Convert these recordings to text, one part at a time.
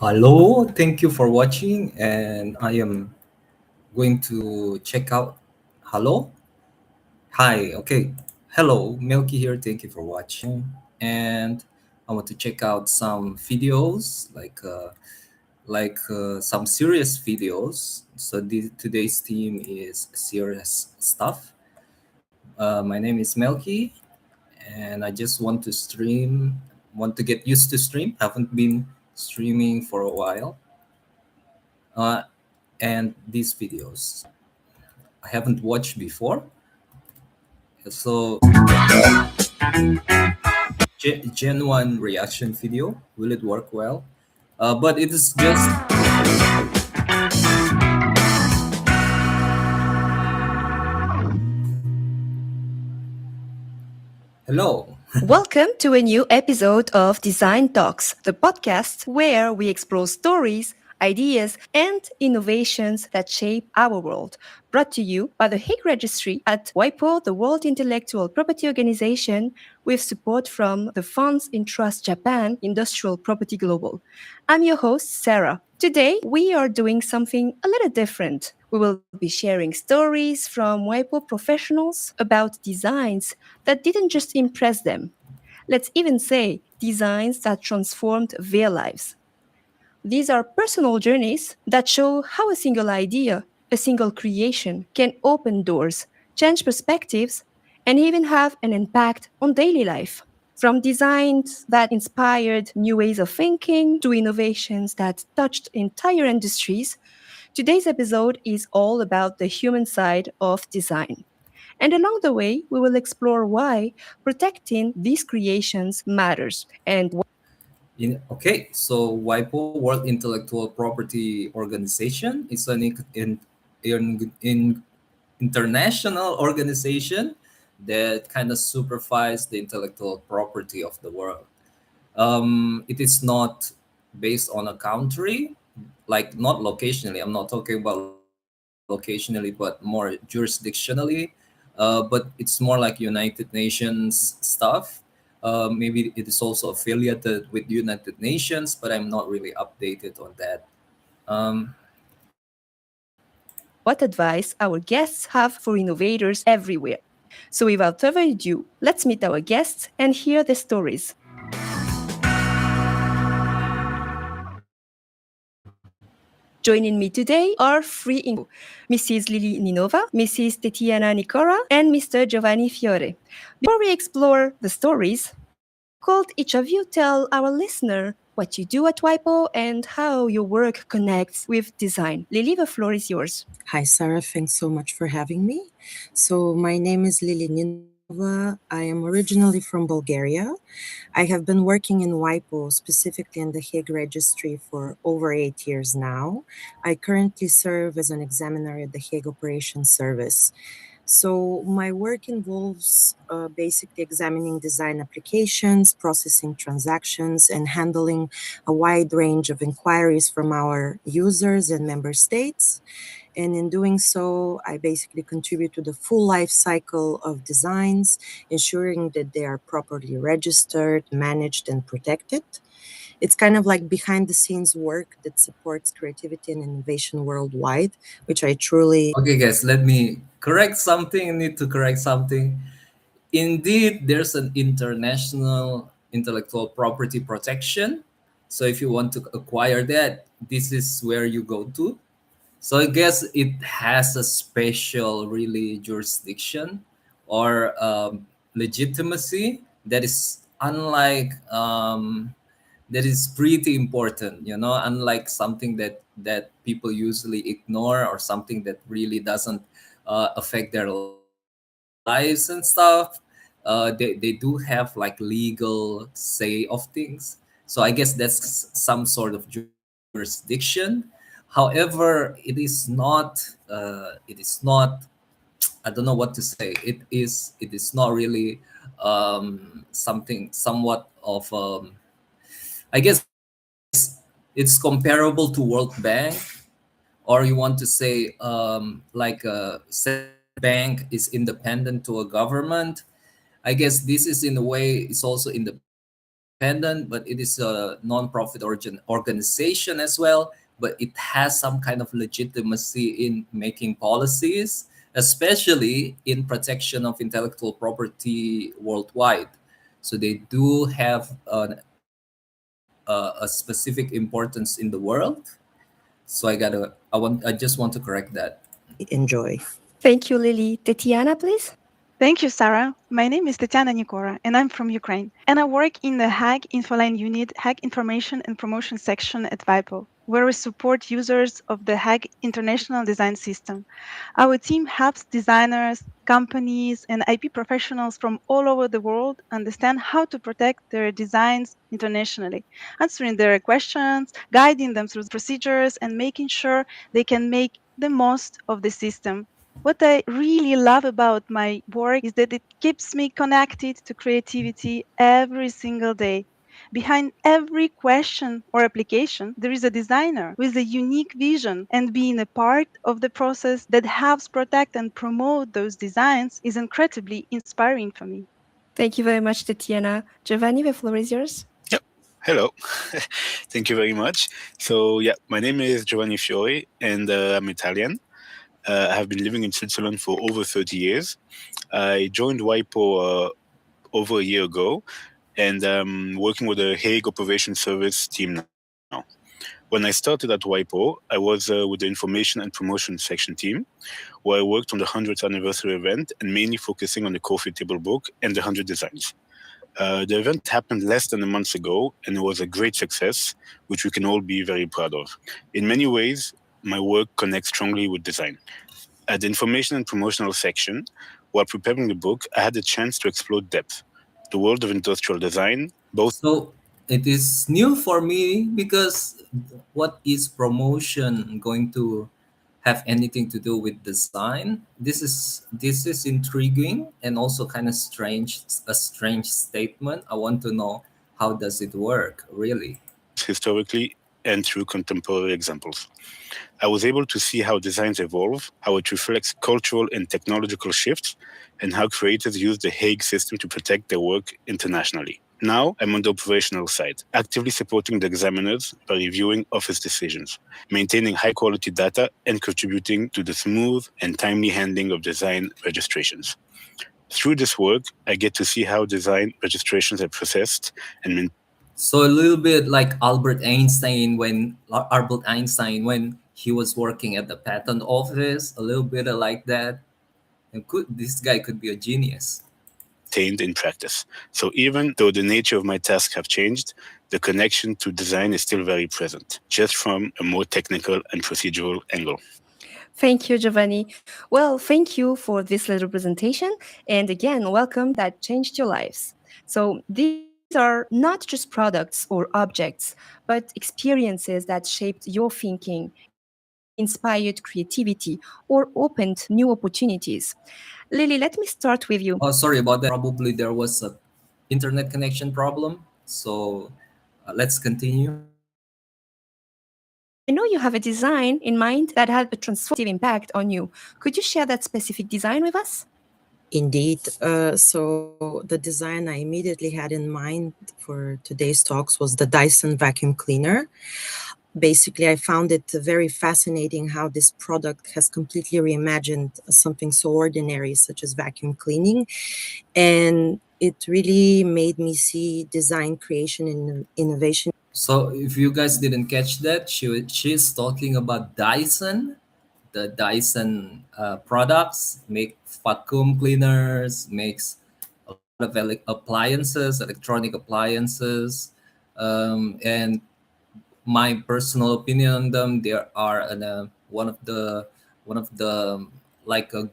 Hello, thank you for watching, and I am going to check out. Hello, hi, okay. Hello, Milky here. Thank you for watching, and I want to check out some videos, some serious videos. So today's theme is serious stuff. My name is Melky, and I just want to stream. Want to get used to stream. Haven't been streaming for a while. Uh, and these videos I haven't watched before. So, genuine reaction video, will it work well? But it is just hello. Welcome to a new episode of Design Talks, the podcast where we explore stories, ideas, and innovations that shape our world. Brought to you by the Hague Registry at WIPO, the World Intellectual Property Organization, with support from the Funds in Trust Japan Industrial Property Global. I'm your host, Sarah. Today, we are doing something a little different. We will be sharing stories from WIPO professionals about designs that didn't just impress them. Let's even say designs that transformed their lives. These are personal journeys that show how a single idea, a single creation can open doors, change perspectives, and even have an impact on daily life. From designs that inspired new ways of thinking to innovations that touched entire industries, today's episode is all about the human side of design. And along the way, we will explore why protecting these creations matters and Okay, so WIPO, World Intellectual Property Organization, is an international organization that kind of supervises the intellectual property of the world. It is not based on a country, like not locationally. I'm not talking about locationally, but more jurisdictionally. But it's more like United Nations stuff. Maybe it is also affiliated with United Nations, but I'm not really updated on that. Um, what advice our guests have for innovators everywhere. So, without further ado, let's meet our guests and hear their stories. Joining me today are three Mrs. Lily Ninova, Mrs. Tetiana Nicora, and Mr. Giovanni Fiore. Before we explore the stories, could each of you tell our listener what you do at WIPO and how your work connects with design? Lily, the floor is yours. Hi, Sarah. Thanks so much for having me. So, my name is Lili Ninova. I am originally from Bulgaria. I have been working in WIPO, specifically in the Hague Registry, for over 8 years now. I currently serve as an examiner at the Hague Operations Service. So, my work involves basically examining design applications, processing transactions, and handling a wide range of inquiries from our users and member states. And in doing so, I basically contribute to the full life cycle of designs, ensuring that they are properly registered, managed, and protected. It's kind of like behind the scenes work that supports creativity and innovation worldwide, which I truly. okay, guys, let me correct something. I need to correct something. Indeed, there's an international intellectual property protection. So if you want to acquire that, this is where you go to. So I guess it has a special, really, jurisdiction or legitimacy that is unlike that is pretty important. Unlike something that people usually ignore or something that really doesn't affect their lives and stuff. They do have like legal say of things. So I guess that's some sort of jurisdiction. However, it is not I don't know what to say. It is not really something somewhat of I guess it's comparable to World Bank, or you want to say like a central bank is independent to a government. I guess this is in a way is also independent. independent, but it is a non-profit organization as well. But it has some kind of legitimacy in making policies, especially in protection of intellectual property worldwide. So they do have a specific importance in the world. So I just want to correct that. Enjoy. Thank you, Lily. Tatiana, please. Thank you, Sarah. My name is Tatiana Nikora, and I'm from Ukraine. And I work in the Hague Infoline Unit, Hague Information and Promotion section at WIPO, where we support users of the Hague International Design System. Our team helps designers, companies, and IP professionals from all over the world understand how to protect their designs internationally, answering their questions, guiding them through procedures, and making sure they can make the most of the system. What I really love about my work is that it keeps me connected to creativity every single day. Behind every question or application, there is a designer with a unique vision, and being a part of the process that helps protect and promote those designs is incredibly inspiring for me. Thank you very much, Tatiana. Giovanni, the floor is yours. Yep. Hello. Thank you very much. So, yeah, my name is Giovanni Fiore, and I'm Italian. I have been living in Switzerland for over 30 years. I joined WIPO over a year ago, and I'm working with the Hague Operation Service team now. When I started at WIPO, I was with the Information and Promotion section team, where I worked on the 100th anniversary event and mainly focusing on the coffee table book and the 100 designs. The event happened less than a month ago, and it was a great success, which we can all be very proud of. In many ways, my work connects strongly with design. At the information and promotional section, while preparing the book, I had the chance to explore depth, the world of industrial design, both So it is new for me because what is promotion going to have anything to do with design? This is intriguing and also kind of strange, a strange statement. I want to know how does it work really? historically and through contemporary examples. I was able to see how designs evolve, how it reflects cultural and technological shifts, and how creators use the Hague system to protect their work internationally. Now, I'm on the operational side, actively supporting the examiners by reviewing office decisions, maintaining high quality data, and contributing to the smooth and timely handling of design registrations. Through this work, I get to see how design registrations are processed and So a little bit like Albert Einstein when he was working at the patent office, a little bit like that. And this guy could be a genius. maintained in practice. So even though the nature of my tasks have changed, the connection to design is still very present, just from a more technical and procedural angle. Thank you, Giovanni. Well, thank you for this little presentation. And again, welcome that changed your lives. So these are not just products or objects, but experiences that shaped your thinking, inspired creativity, or opened new opportunities. Lily, let me start with you. Oh, sorry about that. Probably there was a internet connection problem. So let's continue. I know you have a design in mind that had a transformative impact on you. Could you share that specific design with us? Indeed. So the design I immediately had in mind for today's talks was the Dyson vacuum cleaner. Basically, I found it very fascinating how this product has completely reimagined something so ordinary, such as vacuum cleaning. And it really made me see design, creation, and innovation. So if you guys didn't catch that, she's talking about Dyson. The Dyson products make vacuum cleaners, makes a lot of appliances, electronic appliances, and my personal opinion on them, they are one of the like a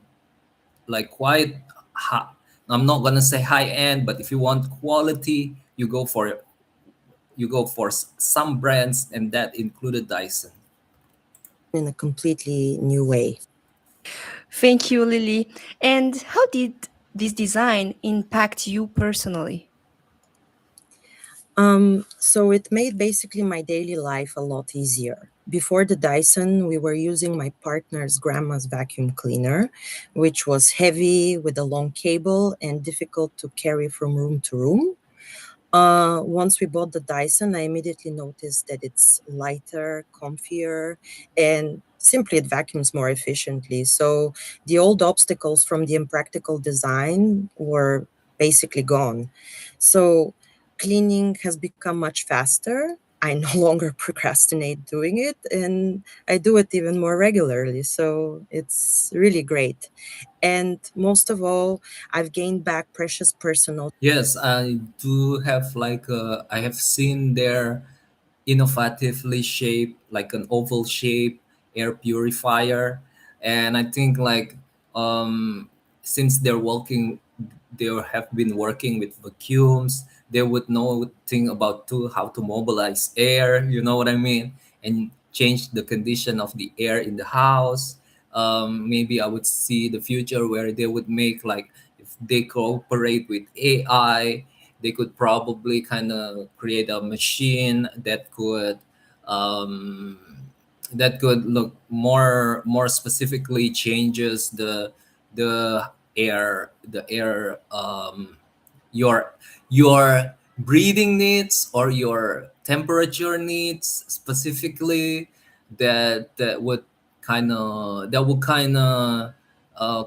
like quite high. I'm not gonna say high end, but if you want quality, you go for some brands, and that included Dyson. In a completely new way. Thank you, Lily. And how did this design impact you personally? So it made basically my daily life a lot easier. Before the Dyson, we were using my partner's grandma's vacuum cleaner, which was heavy with a long cable and difficult to carry from room to room. Once we bought the Dyson, I immediately noticed that it's lighter, comfier, and simply it vacuums more efficiently. So the old obstacles from the impractical design were basically gone. So cleaning has become much faster. I no longer procrastinate doing it, and I do it even more regularly. So it's really great. And most of all, I've gained back precious personal. Yes, I do have I have seen their innovatively shaped, like an oval shape air purifier. And I think since they have been working with vacuums, they would know thing about too how to mobilize air, you know what I mean, and change the condition of the air in the house. Maybe I would see the future where they would make, like, if they cooperate with AI, they could probably kind of create a machine um, that could look more specifically changes the the air, your your breathing needs or your temperature needs specifically, that would kind of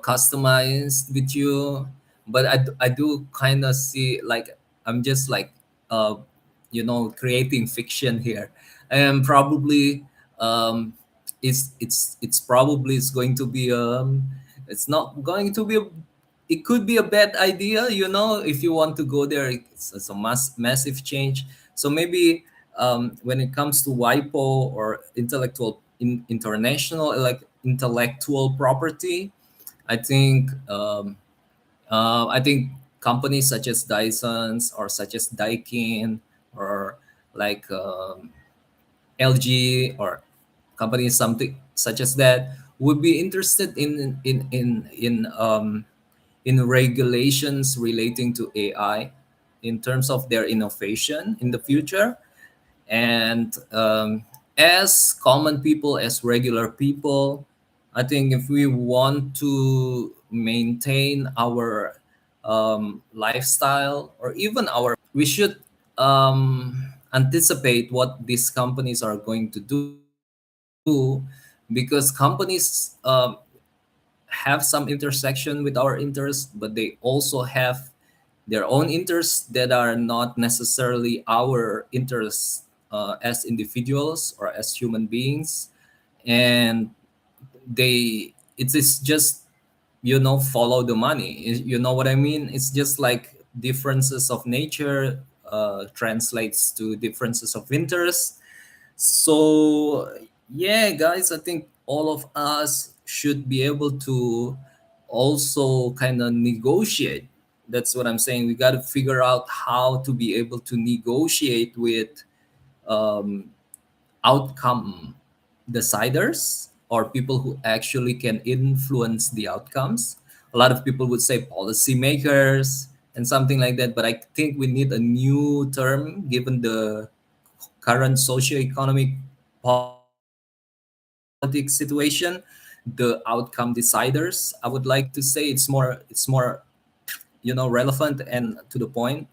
customize with you. But I do kind of see, like, I'm just like uh creating fiction here, and probably it's probably it's going to be it's not going to be it could be a bad idea, if you want to go there. It's a massive change. So maybe when it comes to WIPO, or international, like, intellectual property, I think I think companies such as Dyson's, or such as Daikin, or like LG, or companies something such as that, would be interested in regulations relating to AI, in terms of their innovation in the future. And as common people, as regular people, I think if we want to maintain our lifestyle, or even our we should anticipate what these companies are going to do, because companies have some intersection with our interests, but they also have their own interests that are not necessarily our interests as individuals or as human beings. And it is just, follow the money. You know what I mean? It's just like differences of nature translates to differences of interest. So, yeah, guys, I think all of us should be able to also kind of negotiate. That's what I'm saying. We got to figure out how to be able to negotiate with um, outcome deciders, or people who actually can influence the outcomes. A lot of people would say policymakers and something like that, but I think we need a new term given the current socioeconomic politics situation. The outcome deciders, I would like to say, it's more relevant and to the point.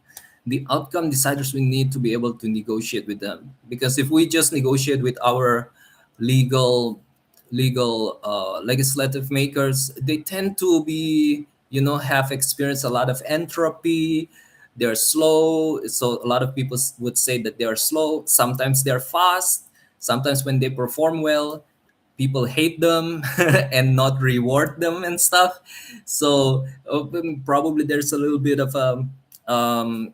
The outcome deciders, we need to be able to negotiate with them, because if we just negotiate with our legal legislative makers, they tend to be, have experienced a lot of entropy. They're slow, so a lot of people would say that they are slow. Sometimes they're fast. Sometimes when they perform well, people hate them and not reward them and stuff. So probably there's a little bit of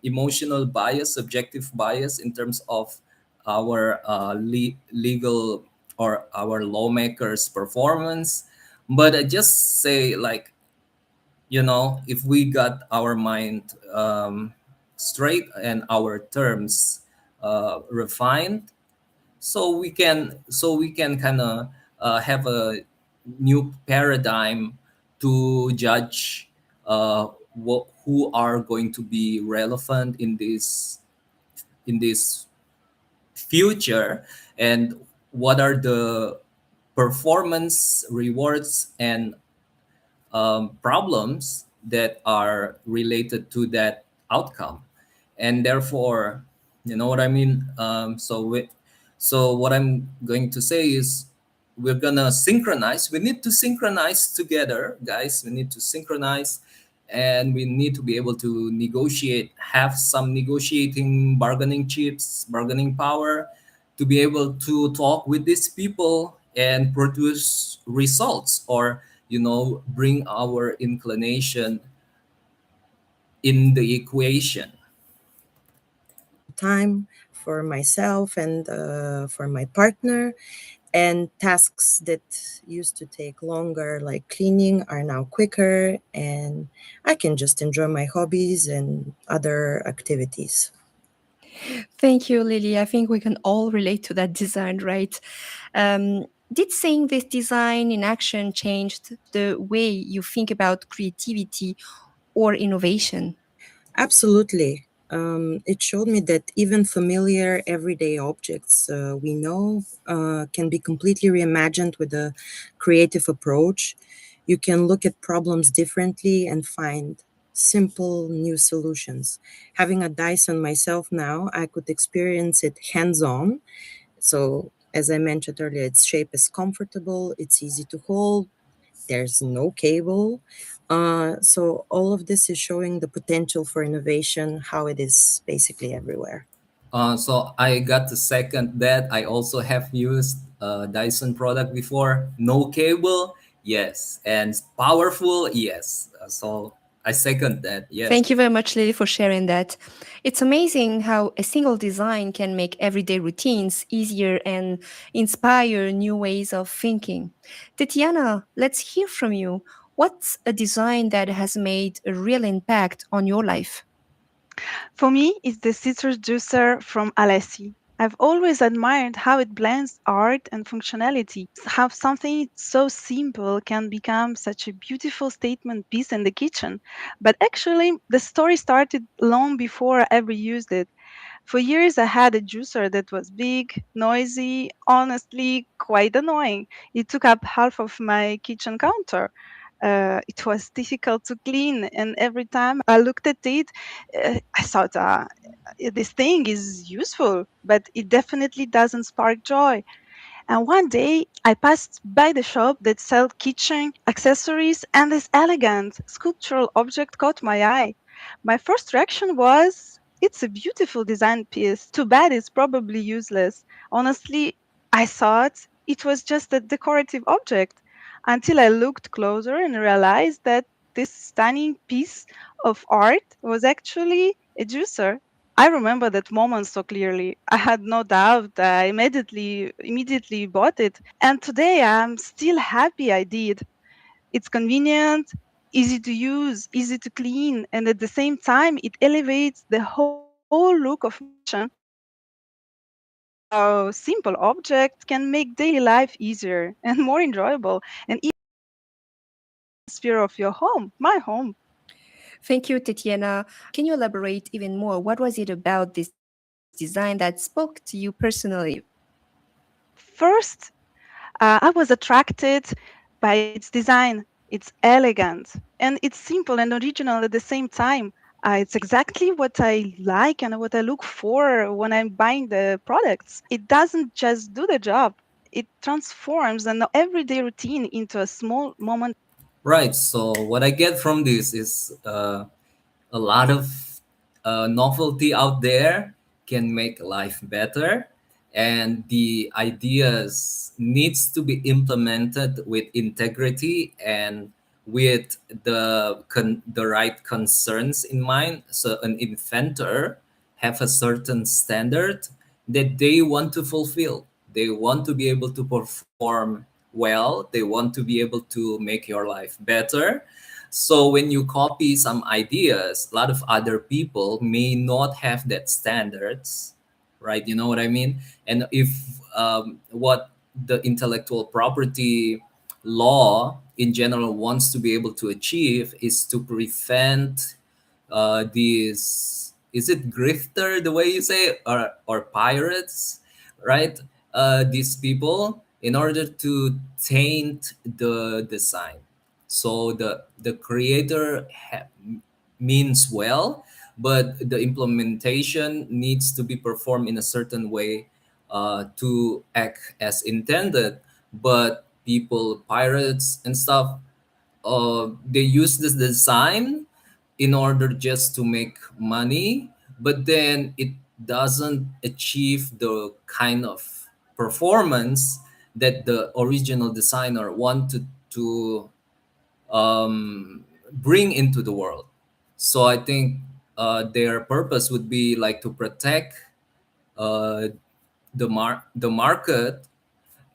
emotional bias, subjective bias, in terms of our legal or our lawmakers' performance. But I just say, like, if we got our mind straight and our terms refined, so we can kind of have a new paradigm to judge who are going to be relevant in this future, and what are the performance rewards and problems that are related to that outcome. and therefore, you know what I mean. So what I'm going to say is, we're gonna synchronize. We need to synchronize together, guys. We need to synchronize, and we need to be able to negotiate, have some negotiating bargaining chips, bargaining power, to be able to talk with these people and produce results, or bring our inclination in the equation. Time for myself and for my partner. And tasks that used to take longer, like cleaning, are now quicker, and I can just enjoy my hobbies and other activities. Thank you, Lily. I think we can all relate to that design, right? Did seeing this design in action changed the way you think about creativity or innovation? Absolutely. It showed me that even familiar everyday objects we know can be completely reimagined with a creative approach. You can look at problems differently and find simple new solutions. Having a Dyson myself now, I could experience it hands on. So, as I mentioned earlier, its shape is comfortable, it's easy to hold, there's no cable. So all of this is showing the potential for innovation, how it is basically everywhere. So I got to second that. I also have used Dyson product before. No cable, yes, and powerful, yes. So I second that. Yes. Thank you very much, Lily, for sharing that. It's amazing how a single design can make everyday routines easier and inspire new ways of thinking. Tatiana, let's hear from you. What's a design that has made a real impact on your life? For me, it's the citrus juicer from Alessi. I've always admired how it blends art and functionality, how something so simple can become such a beautiful statement piece in the kitchen. But actually, the story started long before I ever used it. For years, I had a juicer that was big, noisy, honestly quite annoying. It took up half of my kitchen counter. It was difficult to clean, and every time I looked at it, I thought, this thing is useful, but it definitely doesn't spark joy. And one day I passed by the shop that sold kitchen accessories, and this elegant sculptural object caught my eye. My first reaction was, it's a beautiful design piece. Too bad it's probably useless. Honestly, I thought it was just a decorative object until I looked closer and realized that this stunning piece of art was actually a juicer. I remember that moment so clearly. I had no doubt. I immediately bought it. And today I'm still happy I did. It's convenient, easy to use, easy to clean, and at the same time it elevates the whole look of my kitchen. It's amazing how simple objects can make daily life easier and more enjoyable and even enhance the atmosphere of your home, my home. Thank you, Tatiana. Can you elaborate even more? What was it about this design that spoke to you personally? First, I was attracted by its design. It's elegant and it's simple and original at the same time. It's exactly what I like and what I look for when I'm buying the products. It doesn't just do the job, it transforms an everyday routine into a small moment. Right. So what I get from this is a lot of novelty out there can make life better, and the ideas needs to be implemented with integrity and with the right concerns in mind. So an inventor have a certain standard that they want to fulfill. They want to be able to perform well. They want to be able to make your life better. So when you copy some ideas, a lot of other people may not have that standards, right? You know what I mean? And if what the intellectual property law in general wants to be able to achieve is to prevent these, is it grifter the way you say, or pirates, right? These people, in order to taint the design. So the creator means well, but the implementation needs to be performed in a certain way to act as intended. But people, pirates and stuff, they use this design in order just to make money, but then it doesn't achieve the kind of performance that the original designer wanted to bring into the world. So I think their purpose would be like to protect uh, the market,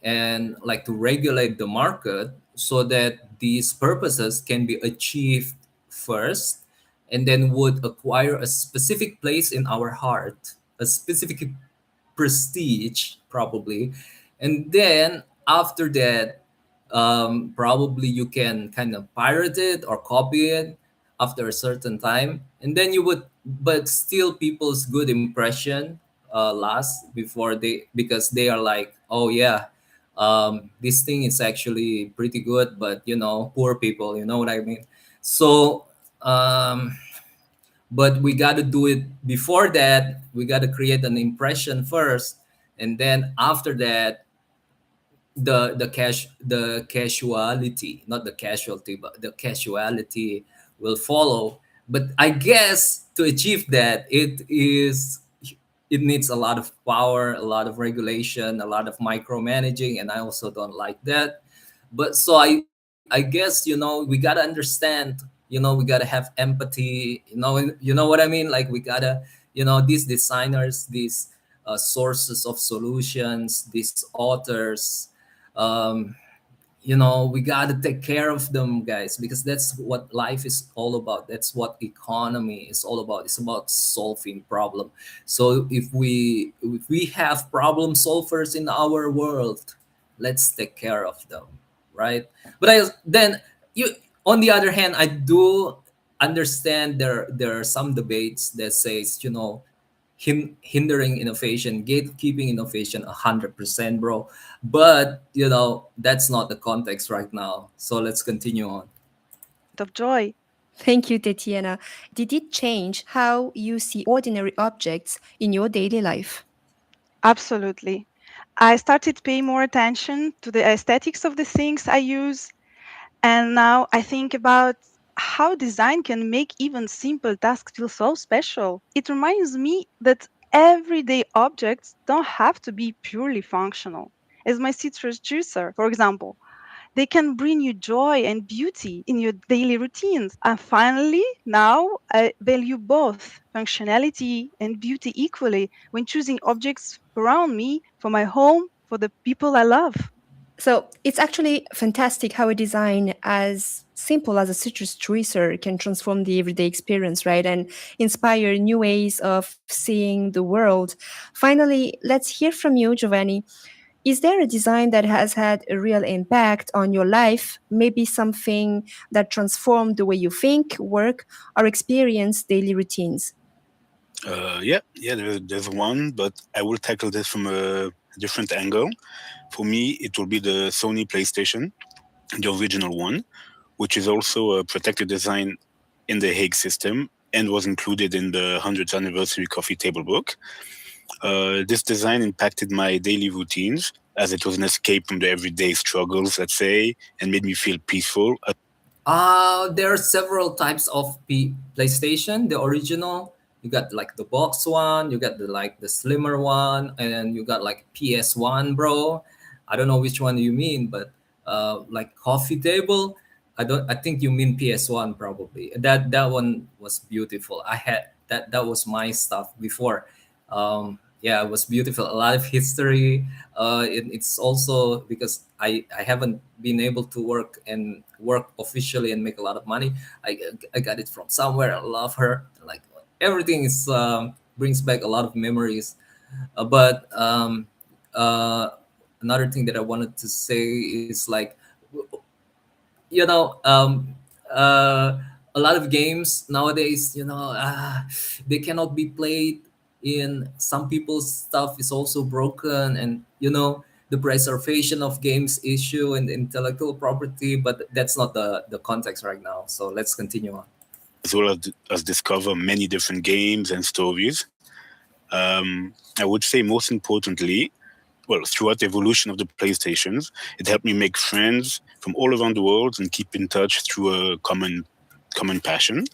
and like to regulate the market so that these purposes can be achieved first, and then would acquire a specific place in our heart, a specific prestige probably, and then after that, probably you can kind of pirate it or copy it after a certain time, and then you would, but still people's good impression last before they, because they are like, oh yeah, this thing is actually pretty good, but poor people, you know what I mean. So but we got to do it before that. We got to create an impression first, and then after that, the casuality, not the casualty, but the casuality will follow. But I guess to achieve that, it needs a lot of power, a lot of regulation, a lot of micromanaging, and I also don't like that. But so I guess, we got to understand, we got to have empathy, you know what I mean, like we got to, these designers, these sources of solutions, these authors, um, we got to take care of them, guys, because that's what life is all about. That's what economy is all about. It's about solving problem. So if we have problem solvers in our world, let's take care of them, right? But then you, on the other hand, I do understand there are some debates that says, hindering innovation, gatekeeping innovation 100%, bro. But that's not the context right now. So let's continue on. Of joy. Thank you, Tatiana. Did it change how you see ordinary objects in your daily life? Absolutely. I started paying more attention to the aesthetics of the things I use. And now I think about how design can make even simple tasks feel so special. It reminds me that everyday objects don't have to be purely functional. As my citrus juicer, for example, they can bring you joy and beauty in your daily routines. And finally, now I value both functionality and beauty equally when choosing objects around me for my home, for the people I love. So it's actually fantastic how a design as simple as a citrus juicer can transform the everyday experience, right? And inspire new ways of seeing the world. Finally, let's hear from you, Giovanni. Is there a design that has had a real impact on your life? Maybe something that transformed the way you think, work, or experience daily routines? Yeah, there's one, but I will tackle this from a different angle. For me, it will be the Sony PlayStation, the original one, which is also a protected design in the Hague system and was included in the 100th anniversary coffee table book. This design impacted my daily routines as it was an escape from the everyday struggles, let's say, and made me feel peaceful. There are several types of PlayStation. The original, you got like the box one, you got the slimmer one, and you got like PS1, bro. I don't know which one you mean, but like coffee table. I don't. I think you mean PS1 probably. That one was beautiful. I had that. That was my stuff before. Yeah, it was beautiful. A lot of history. It's also because I haven't been able to work officially and make a lot of money. I got it from somewhere. I love her. Like everything is brings back a lot of memories. But another thing that I wanted to say is like, you know um uh a lot of games nowadays, they cannot be played in some people's stuff is also broken, and the preservation of games issue and intellectual property, but that's not the context right now, so let's continue on. as well as discover many different games and stories. I would say most importantly, well, throughout the evolution of the PlayStations, it helped me make friends from all around the world and keep in touch through a common passion.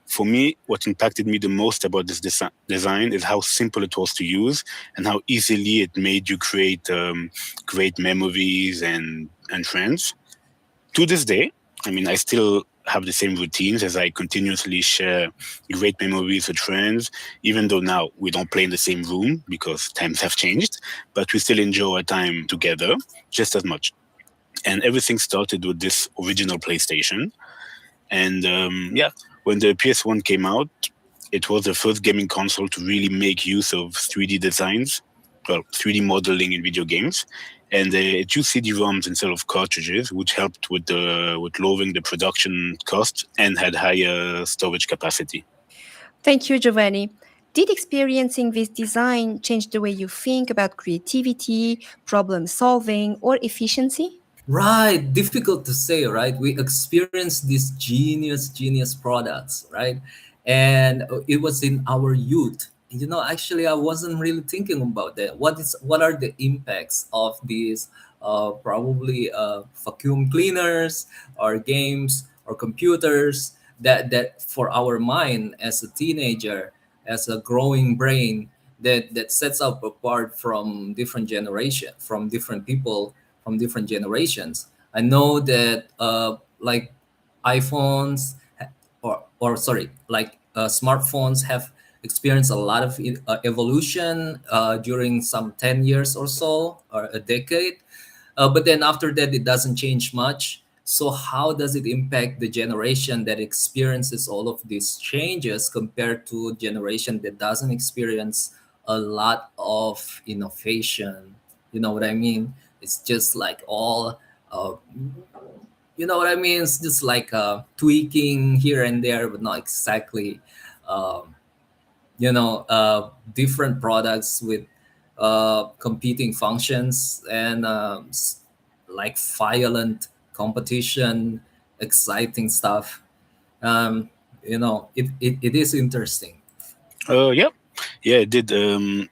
For me, what impacted me the most about this design is how simple it was to use and how easily it made you create great memories and friends. To this day, I mean, I still have the same routines as I continuously share great memories with friends, even though now we don't play in the same room because times have changed, but we still enjoy our time together just as much. And everything started with this original PlayStation. And yeah, when the PS1 came out, it was the first gaming console to really make use of 3D designs, well, 3D modeling in video games. And it used CD-ROMs instead of cartridges, which helped with lowering the production cost and had higher storage capacity. Thank you, Giovanni. Did experiencing this design change the way you think about creativity, problem solving, or efficiency? Right, difficult to say, right? We experienced these genius products, right? And it was in our youth. Actually, I wasn't really thinking about that. What are the impacts of these probably vacuum cleaners or games or computers that for our mind as a teenager, as a growing brain that sets up apart from different generation, from different people from different generations. I know that like iPhones or sorry, like smartphones have experienced a lot of evolution during some 10 years or so or a decade. But then after that, it doesn't change much. So how does it impact the generation that experiences all of these changes compared to a generation that doesn't experience a lot of innovation? You know what I mean? It's just like all, you know what I mean? It's just like tweaking here and there, but not exactly, um, different products with competing functions and like violent competition, exciting stuff. It is interesting. Yeah, yeah, it did.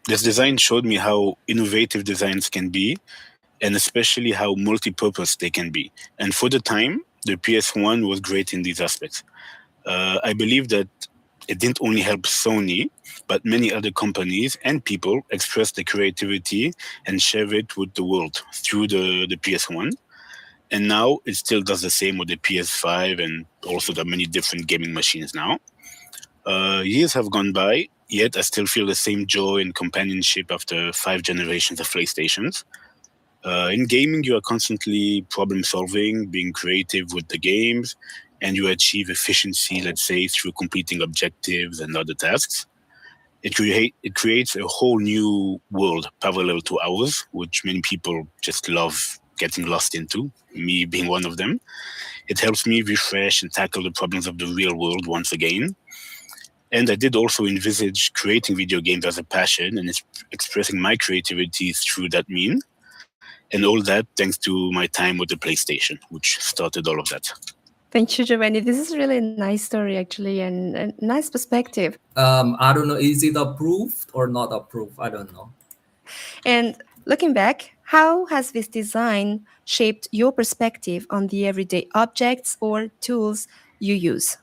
This design showed me how innovative designs can be, and especially how multi-purpose they can be. And for the time, the PS1 was great in these aspects. I believe that it didn't only help Sony, but many other companies and people express their creativity and share it with the world through the PS1. And now it still does the same with the PS5 and also the many different gaming machines now. Years have gone by, yet I still feel the same joy and companionship after 5 generations of PlayStations. In gaming, you are constantly problem solving, being creative with the games, and you achieve efficiency, let's say, through completing objectives and other tasks. It creates a whole new world parallel to ours, which many people just love getting lost into, me being one of them. It helps me refresh and tackle the problems of the real world once again. And I did also envisage creating video games as a passion and expressing my creativity through that mean. And all that thanks to my time with the PlayStation, which started all of that. Thank you, Giovanni. This is really a nice story, actually, and a nice perspective. I don't know, is it approved or not approved? I don't know. And looking back, how has this design shaped your perspective on the everyday objects or tools you use?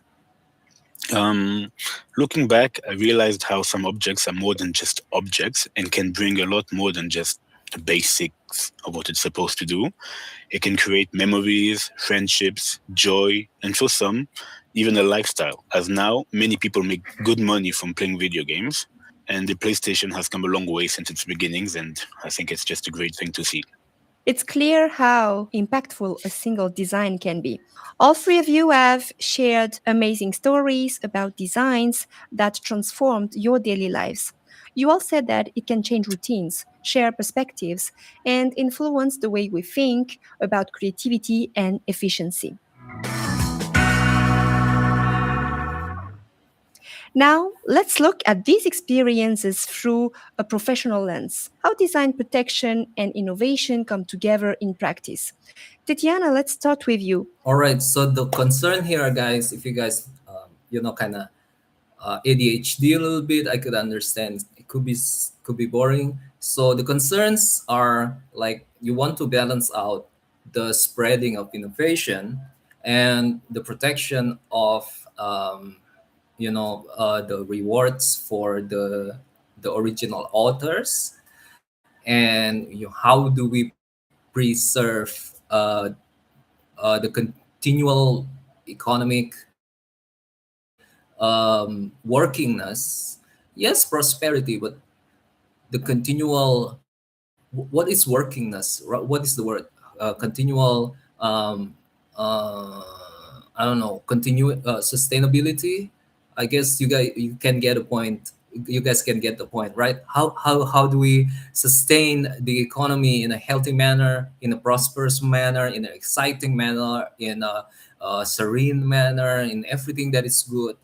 Um, Looking back, I realized how some objects are more than just objects and can bring a lot more than just the basics of what it's supposed to do. It can create memories, friendships, joy, and for some, even a lifestyle, as now many people make good money from playing video games. And the PlayStation has come a long way since its beginnings, and I think it's just a great thing to see. It's clear how impactful a single design can be. All three of you have shared amazing stories about designs that transformed your daily lives. You all said that it can change routines, share perspectives, and influence the way we think about creativity and efficiency. Now, let's look at these experiences through a professional lens. How design protection and innovation come together in practice. Tatiana, let's start with you. All right. So the concern here, guys, if you guys, kind of ADHD a little bit, I could understand. It could be boring. So the concerns are like you want to balance out the spreading of innovation and the protection of the rewards for the original authors, and how do we preserve the continual economic workingness. Yes, prosperity, but the continual, what is workingness? What is the word? Continual, I don't know, sustainability. I guess you can get a point. You guys can get the point, right? How do we sustain the economy in a healthy manner, in a prosperous manner, in an exciting manner, in a serene manner, in everything that is good.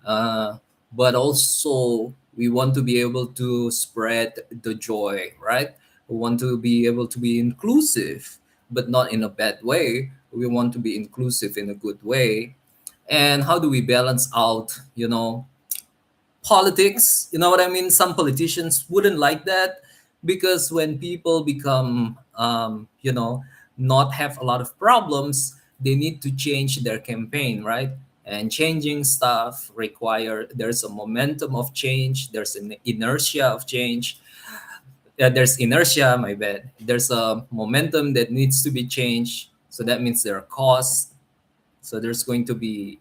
uh, but also we want to be able to spread the joy, right? We want to be able to be inclusive, but not in a bad way. We want to be inclusive in a good way. And how do we balance out, politics? You know what I mean? Some politicians wouldn't like that, because when people become, not have a lot of problems, they need to change their campaign, right? And changing stuff require, there's a momentum of change, there's an inertia of change. There's inertia, my bad. There's a momentum that needs to be changed. So that means there are costs. So there's going to be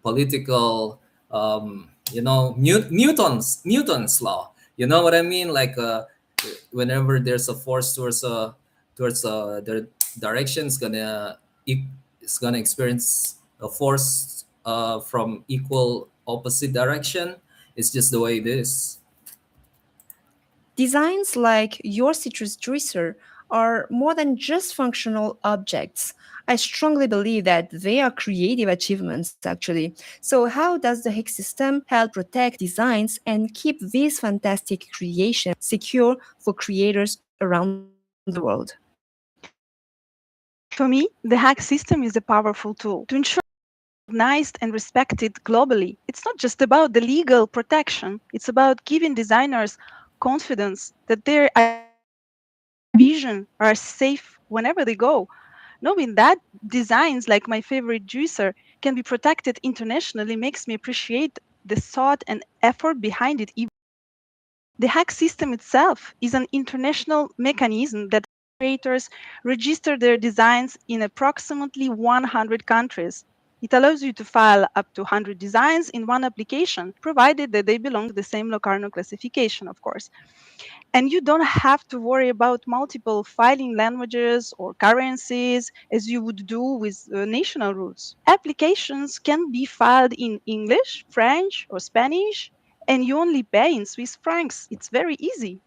political, Newton's law. You know what I mean? Like whenever there's a force towards the direction, it's gonna experience a force from equal opposite direction. It's just the way it is. Designs like your citrus juicer are more than just functional objects. I strongly believe that they are creative achievements, actually. So, how does the Higgs system help protect designs and keep these fantastic creations secure for creators around the world? For me, the Hague system is a powerful tool to ensure recognized and respected globally. It's not just about the legal protection, it's about giving designers confidence that their vision are safe whenever they go. Knowing that designs like my favorite juicer can be protected internationally makes me appreciate the thought and effort behind it. The hack system itself is an international mechanism that creators register their designs in approximately 100 countries. It allows you to file up to 100 designs in one application, provided that they belong to the same Locarno classification, of course. And you don't have to worry about multiple filing languages or currencies as you would do with national rules. Applications can be filed in English, French, or Spanish, and you only pay in Swiss francs. It's very easy.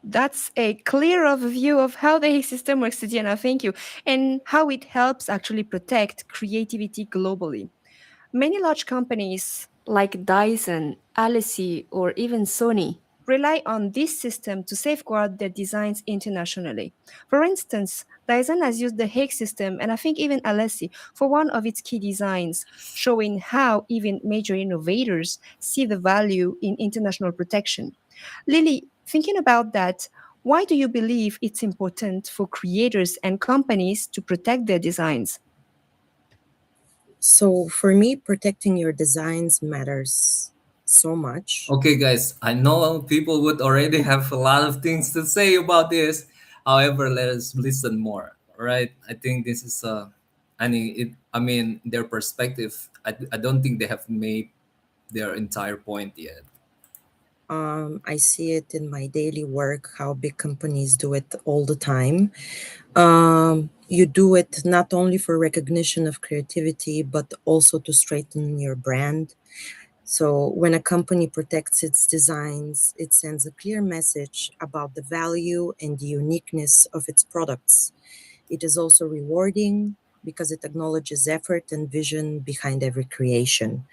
That's a clear overview of how the Higgs system works, Diana. Thank you. And how it helps actually protect creativity globally. Many large companies like Dyson, Alessi, or even Sony rely on this system to safeguard their designs internationally. For instance, Dyson has used the Hague system, and I think even Alessi, for one of its key designs, showing how even major innovators see the value in international protection. Lily, thinking about that, why do you believe it's important for creators and companies to protect their designs? So for me, protecting your designs matters so much. Okay, guys, I know people would already have a lot of things to say about this. However, let us listen more. All right, I think this is I mean, their perspective. I don't think they have made their entire point yet. I see it in my daily work how big companies do it all the time. You do it not only for recognition of creativity, but also to strengthen your brand. So, when a company protects its designs, it sends a clear message about the value and the uniqueness of its products. It is also rewarding because it acknowledges effort and vision behind every creation.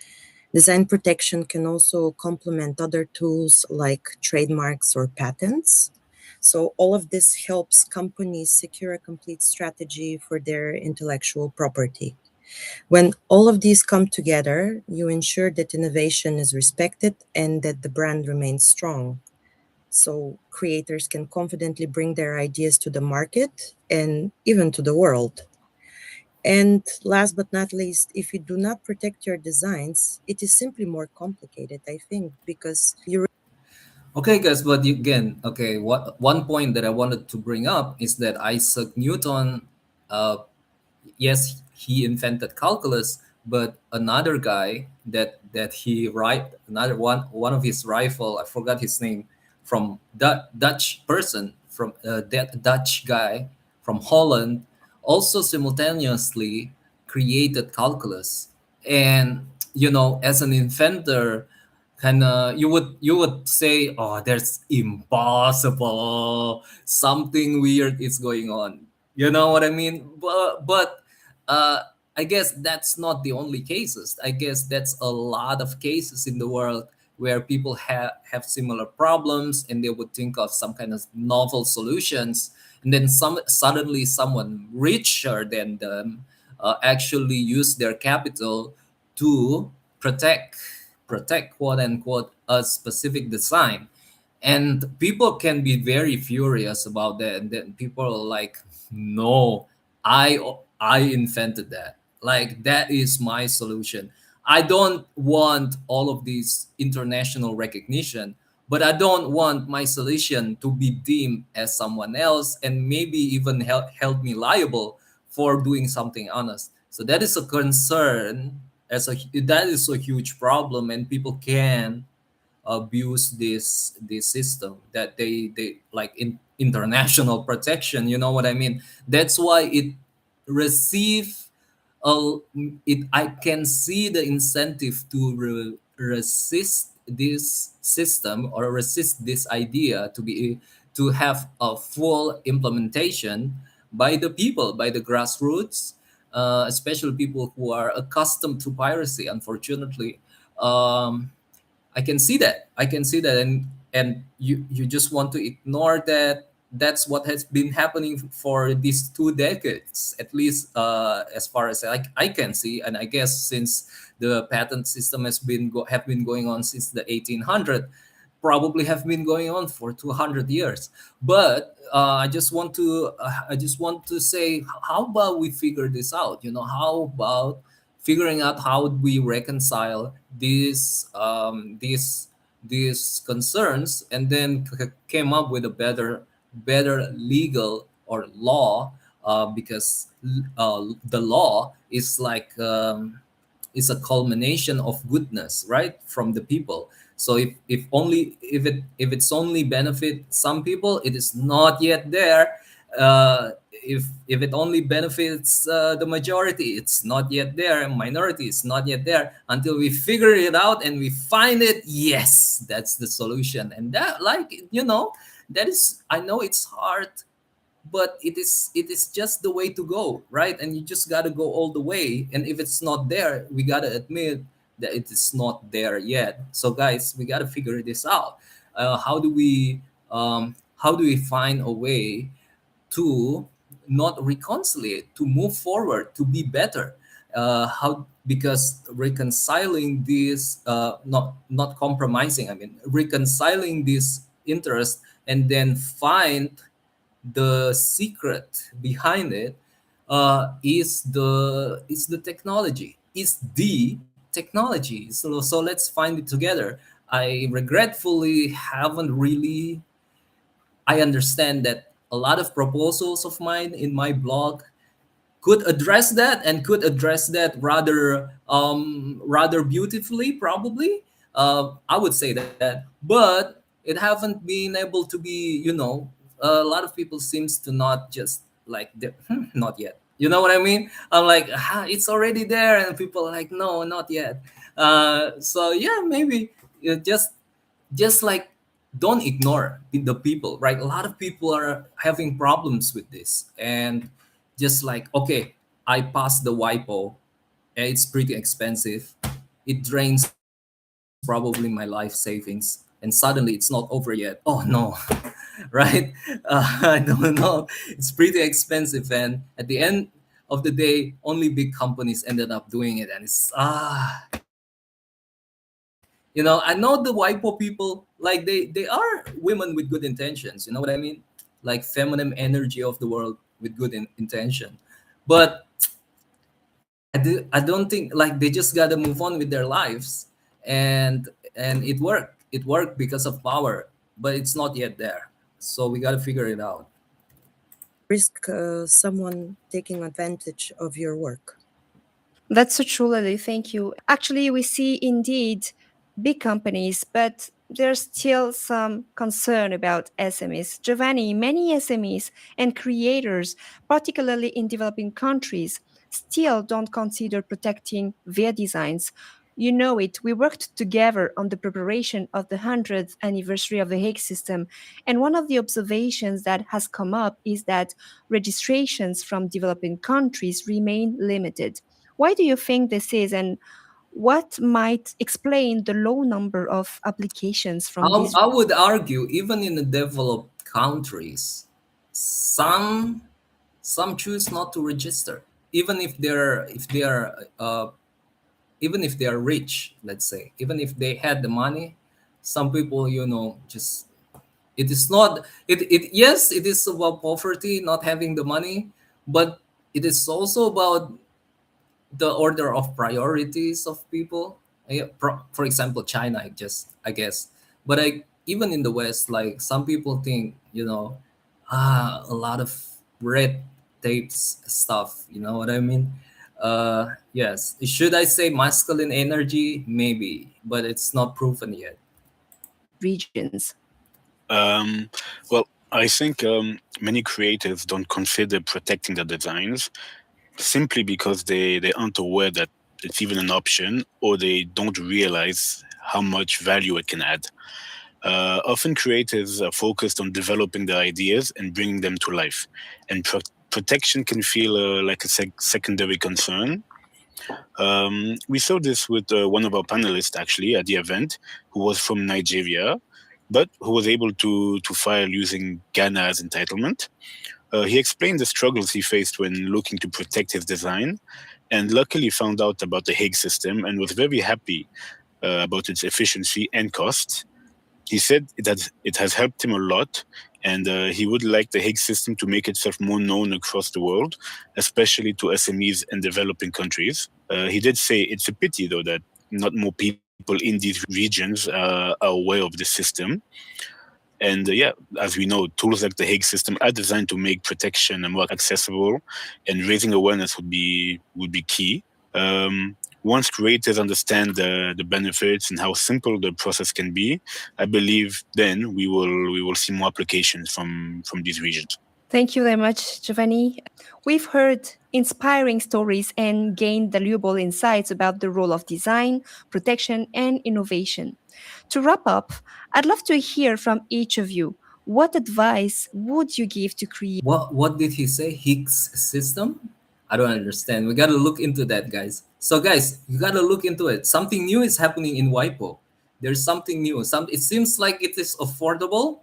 Design protection can also complement other tools like trademarks or patents. So, all of this helps companies secure a complete strategy for their intellectual property. When all of these come together, you ensure that innovation is respected and that the brand remains strong. So, creators can confidently bring their ideas to the market and even to the world. And last but not least, if you do not protect your designs, it is simply more complicated, I think, because you. Okay, guys, but again, okay, what one point that I wanted to bring up is that Isaac Newton, uh, yes, he invented calculus, but another guy that he right another one of his rival, I forgot his name, from Dutch person, from that Dutch guy from Holland, also simultaneously created calculus. And as an inventor, kind of you would say, oh, that's impossible, something weird is going on, you know what I mean? But uh, I guess that's not the only cases. I guess that's a lot of cases in the world where people have similar problems and they would think of some kind of novel solutions, and then suddenly someone richer than them actually use their capital to protect quote unquote a specific design. And people can be very furious about that, and then people are like, no, I invented that, like that is my solution. I don't want all of these international recognition, but I don't want my solution to be deemed as someone else and maybe even held me liable for doing something honest. So that is a concern, that is a huge problem, and people can abuse this system that they like in international protection, you know what I mean? That's why it receive a it I can see the incentive to resist this system or resist this idea to have a full implementation by the people, by the grassroots, especially people who are accustomed to piracy, unfortunately. um, I can see that. I can see that, and you just want to ignore that. That's what has been happening for these 2 decades, at least, as far as I can see. And I guess since the patent system have been going on since the 1800, probably have been going on for 200 years. But I just want to say, how about we figure this out? How about figuring out how we reconcile these concerns, and then came up with a better legal or law, because the law is like, is a culmination of goodness, right, from the people. So if it's only benefit some people, it is not yet there. If it only benefits the majority, it's not yet there, and minority is not yet there, until we figure it out and we find it. Yes, that's the solution. And that, like, that is, I know it's hard, but it is just the way to go, right? And you just got to go all the way, and if it's not there, we got to admit that it is not there yet. So guys, we got to figure this out. How do we find a way to not reconcile, to move forward, to be better? How Because reconciling this, not compromising, I mean reconciling this interest, and then find the secret behind it, is the technology, is the technology. So let's find it together. I regretfully haven't really I understand that a lot of proposals of mine in my blog could address that, and could address that rather beautifully, probably. I would say that, but it haven't been able to be, a lot of people seems to not just like not yet, you know what I mean? I'm like, it's already there, and people are like, no, not yet. So yeah, maybe, just like, don't ignore the people, right? A lot of people are having problems with this, and just like, okay, I passed the WIPO, and it's pretty expensive, it drains probably my life savings, and suddenly it's not over yet. Oh no, right? I don't know. It's pretty expensive, and at the end of the day, only big companies ended up doing it, and it's I know the WIPO people, like they are women with good intentions. You know what I mean? Like feminine energy of the world with good intention, but I don't think, like, they just gotta move on with their lives, and it worked. It worked because of power, but it's not yet there. So we gotta figure it out. Risk someone taking advantage of your work. That's so true, Lily. Thank you. Actually, we see indeed big companies, but there's still some concern about SMEs. Giovanni, many SMEs and creators, particularly in developing countries, still don't consider protecting their designs. You know it. We worked together on the preparation of the 100th anniversary of the Hague system. And one of the observations that has come up is that registrations from developing countries remain limited. Why do you think this is, and what might explain the low number of applications from these? I would argue, even in the developed countries, some some choose not to register, even if they are even if they are rich. Let's say, even if they had the money, some people, just, it is not it yes, it is about poverty, not having the money, but it is also about the order of priorities of people. Yeah, for example, China, I guess. But even in the West, like, some people think, a lot of red tapes stuff, you know what I mean? Yes, should I say masculine energy? Maybe, but it's not proven yet. Regions? Um, well, I think many creatives don't consider protecting their designs simply because they aren't aware that it's even an option, or they don't realize how much value it can add. Often creatives are focused on developing their ideas and bringing them to life, and protection can feel like a secondary concern. We saw this with one of our panelists actually at the event, who was from Nigeria, but who was able to file using Ghana as entitlement. He explained the struggles he faced when looking to protect his design, and luckily found out about the Hague system and was very happy about its efficiency and cost. He said it has helped him a lot, and he would like the Hague system to make itself more known across the world, especially to SMEs and developing countries. He did say it's a pity, though, that not more people in these regions are aware of the system. And yeah, as we know, tools like the Hague system are designed to make protection more accessible, and raising awareness would be key. Once creators understand the benefits and how simple the process can be, I believe then we will see more applications from these regions. Thank you very much, Giovanni. We've heard inspiring stories and gained valuable insights about the role of design, protection, and innovation. To wrap up, I'd love to hear from each of you. What advice would you give to create? What did he say? Higgs system? I don't understand. We gotta look into that, guys. So, guys, you gotta look into it. Something new is happening in WIPO. There's something new. It seems like it is affordable,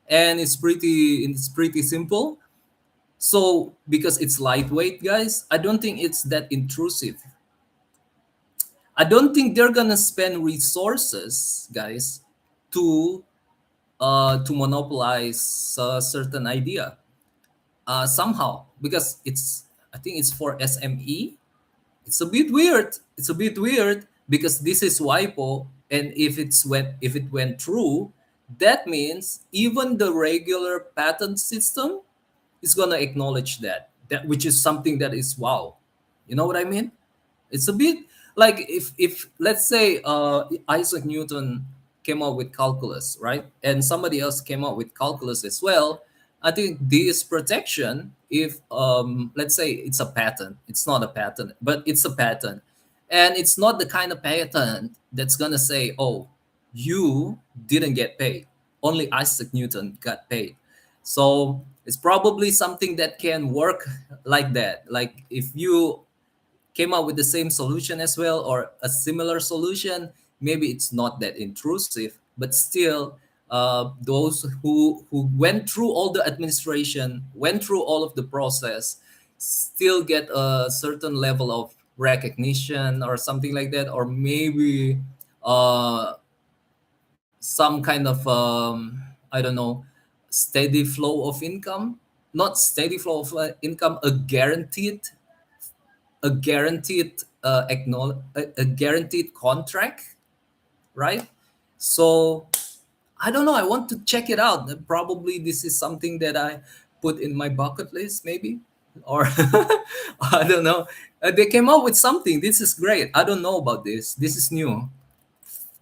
and it's pretty simple. So, because it's lightweight, guys, I don't think it's that intrusive. I don't think they're gonna spend resources, guys, to to monopolize a certain idea, somehow, because I think it's for SME. It's a bit weird. It's a bit weird because this is WIPO, and if it went through, that means even the regular patent system is gonna acknowledge that, which is something that is wow. You know what I mean? It's a bit like, if let's say Isaac Newton came up with calculus, right? And somebody else came up with calculus as well. I think this protection, if let's say it's a patent, it's not a patent, but it's a patent. And it's not the kind of patent that's gonna say, oh, you didn't get paid. Only Isaac Newton got paid. So it's probably something that can work like that. Like, if you came up with the same solution as well, or a similar solution, maybe it's not that intrusive, but still, those who went through all the administration, went through all of the process, still get a certain level of recognition or something like that, or maybe uh, some kind of I don't know, steady flow of income, not steady flow of income, a guaranteed contract, right? So I don't know. I want to check it out. Probably this is something that I put in my bucket list, maybe, or I don't know. They came up with something. This is great. I don't know about this. This is new.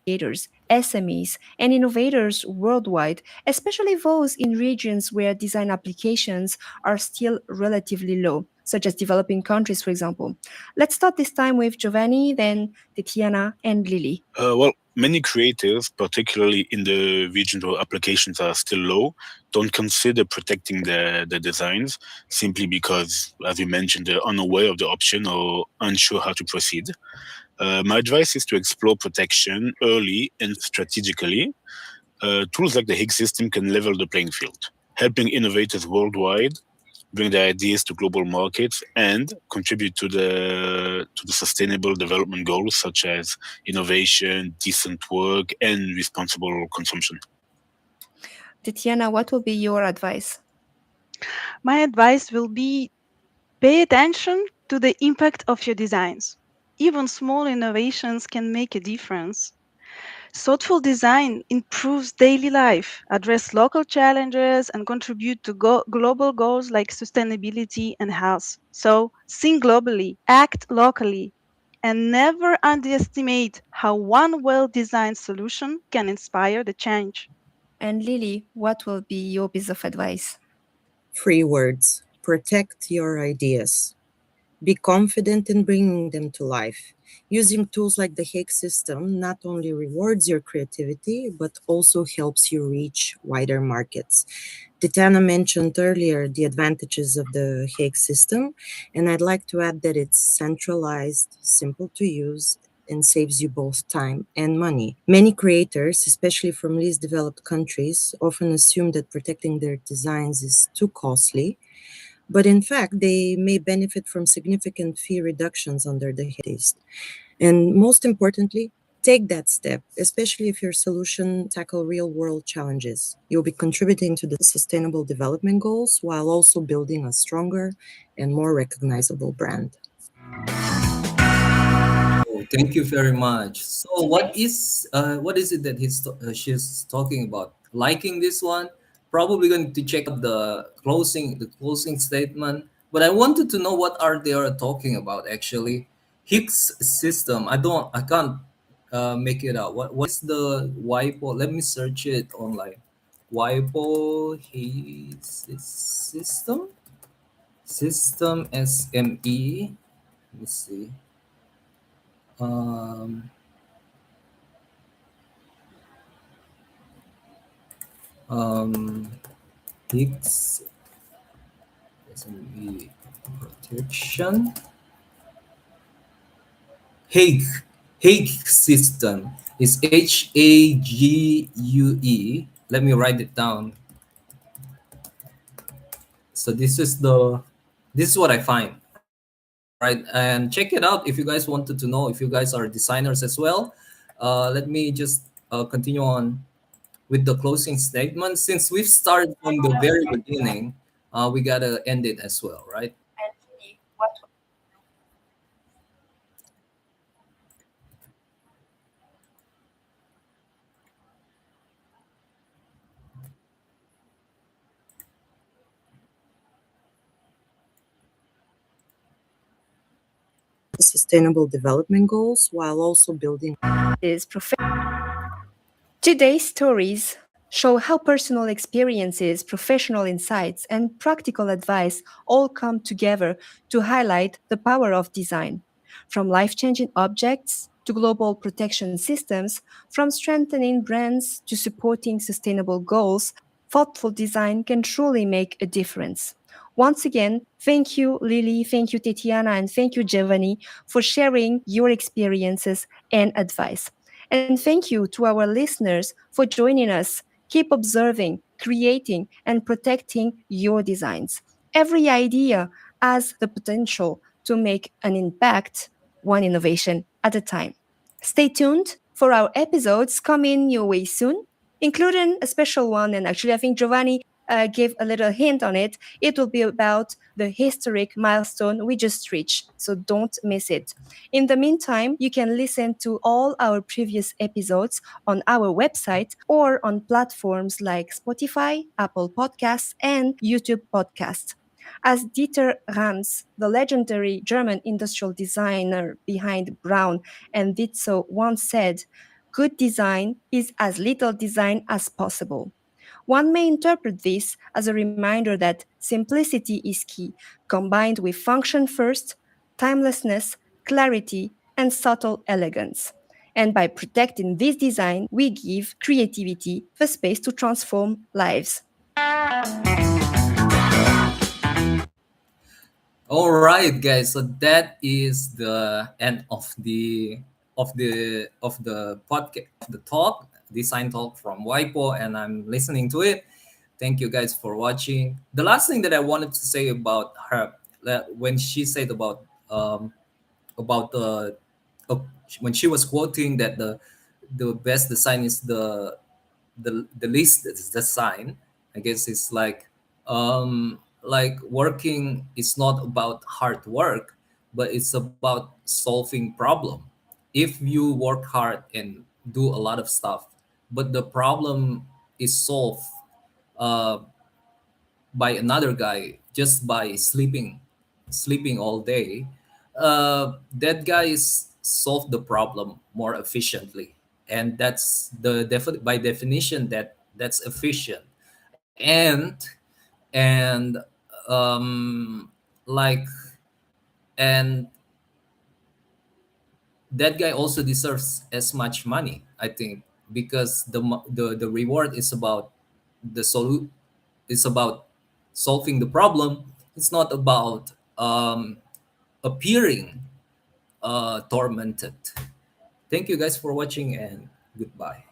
Creators, SMEs, and innovators worldwide, especially those in regions where design applications are still relatively low, such as developing countries, for example. Let's start this time with Giovanni, then Titiana, and Lily. Well, many creators, particularly in the regions where applications are still low, don't consider protecting their designs simply because, as you mentioned, they're unaware of the option or unsure how to proceed. My advice is to explore protection early and strategically. Tools like the Higgs system can level the playing field, helping innovators worldwide bring their ideas to global markets and contribute to the sustainable development goals such as innovation, decent work, and responsible consumption. Titiana, what will be your advice? My advice will be pay attention to the impact of your designs. Even small innovations can make a difference. Thoughtful design improves daily life, address local challenges, and contribute to global goals like sustainability and health. So think globally, act locally, and never underestimate how one well-designed solution can inspire the change. And Lily, what will be your piece of advice? Three words: protect your ideas. Be confident in bringing them to life. Using tools like the Hague system not only rewards your creativity, but also helps you reach wider markets. Titana mentioned earlier the advantages of the Hague system, and I'd like to add that it's centralized, simple to use, and saves you both time and money. Many creators, especially from least developed countries, often assume that protecting their designs is too costly, but in fact, they may benefit from significant fee reductions under the taste. And most importantly, take that step, especially if your solution tackle real world challenges. You'll be contributing to the sustainable development goals while also building a stronger and more recognizable brand. Oh, thank you very much. So, what is it that she's talking about? Liking this one, probably going to check out the closing statement. But I wanted to know what are they are talking about actually. Higgs system. I can't make it out. What is the WIPO? Let me search it online. WIPO Higgs system SME. Let me see. Um, um, Higgs SME protection. Hague Hague system is HAGUE. Let me write it down. So this is what I find. Right, and check it out if you guys wanted to know. If you guys are designers as well, let me just continue on with the closing statement. Since we've started from the very beginning, we gotta end it as well, right? Sustainable development goals while also building. Is Today's stories show how personal experiences, professional insights, and practical advice all come together to highlight the power of design. From life changing objects to global protection systems, from strengthening brands to supporting sustainable goals, thoughtful design can truly make a difference. Once again, thank you, Lily, thank you, Titiana, and thank you, Giovanni, for sharing your experiences and advice. And thank you to our listeners for joining us. Keep observing, creating, and protecting your designs. Every idea has the potential to make an impact, one innovation at a time. Stay tuned for our episodes coming your way soon, including a special one. And actually, I think Giovanni gave a little hint on it. It will be about the historic milestone we just reached, so don't miss it. In the meantime, you can listen to all our previous episodes on our website or on platforms like Spotify, Apple Podcasts, and YouTube Podcasts. As Dieter Rams, the legendary German industrial designer behind Braun and Witso, once said, good design is as little design as possible. One may interpret this as a reminder that simplicity is key, combined with function first, timelessness, clarity, and subtle elegance. And by protecting this design, we give creativity the space to transform lives. All right, guys. So that is the end of the podcast, of the talk, design talk from WIPO, and I'm listening to it. Thank you guys for watching. The last thing that I wanted to say about her, that when she said about uh, when she was quoting that the best design is the least design. I guess it's like working is not about hard work, but it's about solving problem. If you work hard and do a lot of stuff, but the problem is solved uh, by another guy just by sleeping all day, that guy is solved the problem more efficiently, and that's by definition that's efficient. And and like and that guy also deserves as much money, I think, because the reward is about the solu it's about solving the problem. It's not about appearing tormented. Thank you guys for watching, and goodbye.